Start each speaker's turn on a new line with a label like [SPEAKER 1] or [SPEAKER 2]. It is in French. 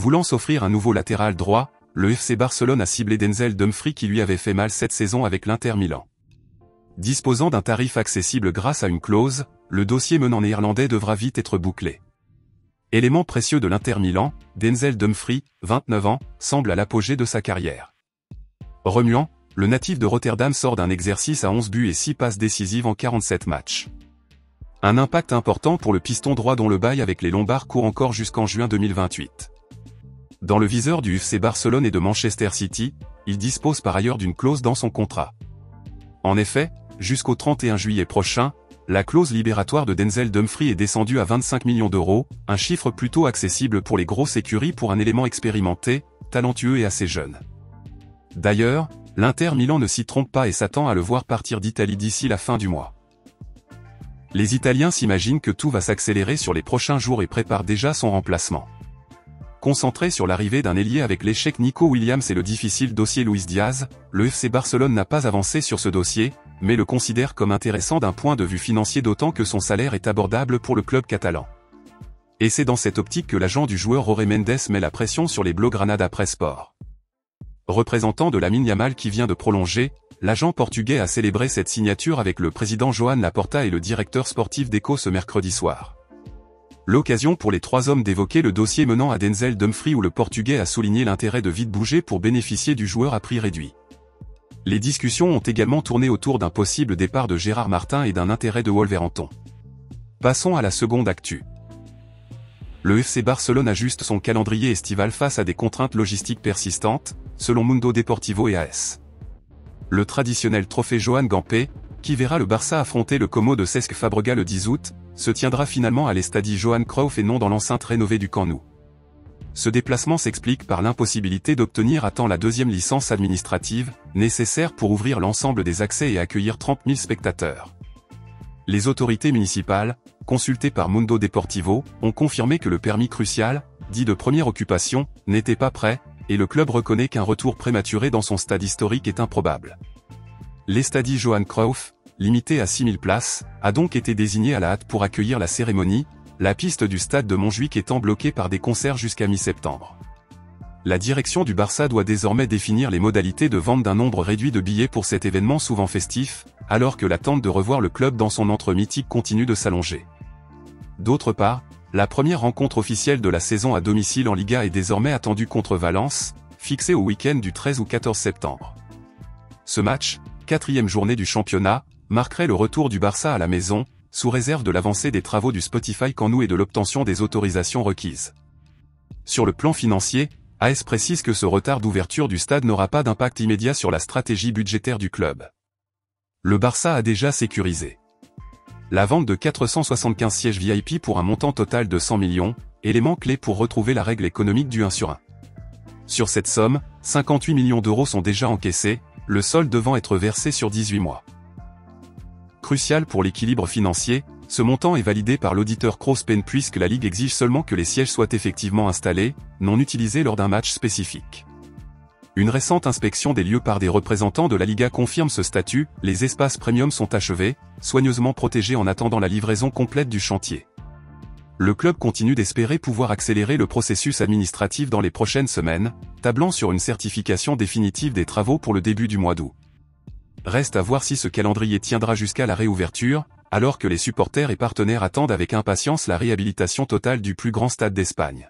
[SPEAKER 1] Voulant s'offrir un nouveau latéral droit, le FC Barcelone a ciblé Denzel Dumfries qui lui avait fait mal cette saison avec l'Inter Milan. Disposant d'un tarif accessible grâce à une clause, le dossier menant néerlandais devra vite être bouclé. Élément précieux de l'Inter Milan, Denzel Dumfries, 29 ans, semble à l'apogée de sa carrière. Remuant, le natif de Rotterdam sort d'un exercice à 11 buts et 6 passes décisives en 47 matchs. Un impact important pour le piston droit dont le bail avec les Lombards court encore jusqu'en juin 2028. Dans le viseur du FC Barcelone et de Manchester City, il dispose par ailleurs d'une clause dans son contrat. En effet, jusqu'au 31 juillet prochain, la clause libératoire de Denzel Dumfries est descendue à 25 millions d'euros, un chiffre plutôt accessible pour les grosses écuries pour un élément expérimenté, talentueux et assez jeune. D'ailleurs, l'Inter Milan ne s'y trompe pas et s'attend à le voir partir d'Italie d'ici la fin du mois. Les Italiens s'imaginent que tout va s'accélérer sur les prochains jours et préparent déjà son remplacement. Concentré sur l'arrivée d'un ailier avec l'échec Nico Williams et le difficile dossier Luis Diaz, le FC Barcelone n'a pas avancé sur ce dossier, mais le considère comme intéressant d'un point de vue financier d'autant que son salaire est abordable pour le club catalan. Et c'est dans cette optique que l'agent du joueur Jorge Mendes met la pression sur les Blaugrana Press Sport. Représentant de Lamine Yamal qui vient de prolonger, l'agent portugais a célébré cette signature avec le président Joan Laporta et le directeur sportif d'Eco ce mercredi soir. L'occasion pour les trois hommes d'évoquer le dossier menant à Denzel Dumfries où le Portugais a souligné l'intérêt de vite bouger pour bénéficier du joueur à prix réduit. Les discussions ont également tourné autour d'un possible départ de Gérard Martin et d'un intérêt de Wolverhampton. Passons à la seconde actu. Le FC Barcelone ajuste son calendrier estival face à des contraintes logistiques persistantes, selon Mundo Deportivo et AS. Le traditionnel trophée Joan Gamper, qui verra le Barça affronter le Como de Cesc Fabregas le 10 août, se tiendra finalement à l'Estadi Johan Cruyff et non dans l'enceinte rénovée du Camp Nou. Ce déplacement s'explique par l'impossibilité d'obtenir à temps la deuxième licence administrative, nécessaire pour ouvrir l'ensemble des accès et accueillir 30 000 spectateurs. Les autorités municipales, consultées par Mundo Deportivo, ont confirmé que le permis crucial, dit de première occupation, n'était pas prêt, et le club reconnaît qu'un retour prématuré dans son stade historique est improbable. L'Estadi Johan Cruyff, limité à 6000 places, a donc été désigné à la hâte pour accueillir la cérémonie, la piste du stade de Montjuïc étant bloquée par des concerts jusqu'à mi-septembre. La direction du Barça doit désormais définir les modalités de vente d'un nombre réduit de billets pour cet événement souvent festif, alors que l'attente de revoir le club dans son antre mythique continue de s'allonger. D'autre part, la première rencontre officielle de la saison à domicile en Liga est désormais attendue contre Valence, fixée au week-end du 13 ou 14 septembre. Ce match, 4e journée du championnat, marquerait le retour du Barça à la maison, sous réserve de l'avancée des travaux du Spotify Camp Nou et de l'obtention des autorisations requises. Sur le plan financier, AS précise que ce retard d'ouverture du stade n'aura pas d'impact immédiat sur la stratégie budgétaire du club. Le Barça a déjà sécurisé la vente de 475 sièges VIP pour un montant total de 100 millions, élément clé pour retrouver la règle économique du 1 sur 1. Sur cette somme, 58 millions d'euros sont déjà encaissés, le solde devant être versé sur 18 mois. Crucial pour l'équilibre financier, ce montant est validé par l'auditeur Crosspen puisque la Ligue exige seulement que les sièges soient effectivement installés, non utilisés lors d'un match spécifique. Une récente inspection des lieux par des représentants de la Liga confirme ce statut, les espaces premium sont achevés, soigneusement protégés en attendant la livraison complète du chantier. Le club continue d'espérer pouvoir accélérer le processus administratif dans les prochaines semaines, tablant sur une certification définitive des travaux pour le début du mois d'août. Reste à voir si ce calendrier tiendra jusqu'à la réouverture, alors que les supporters et partenaires attendent avec impatience la réhabilitation totale du plus grand stade d'Espagne.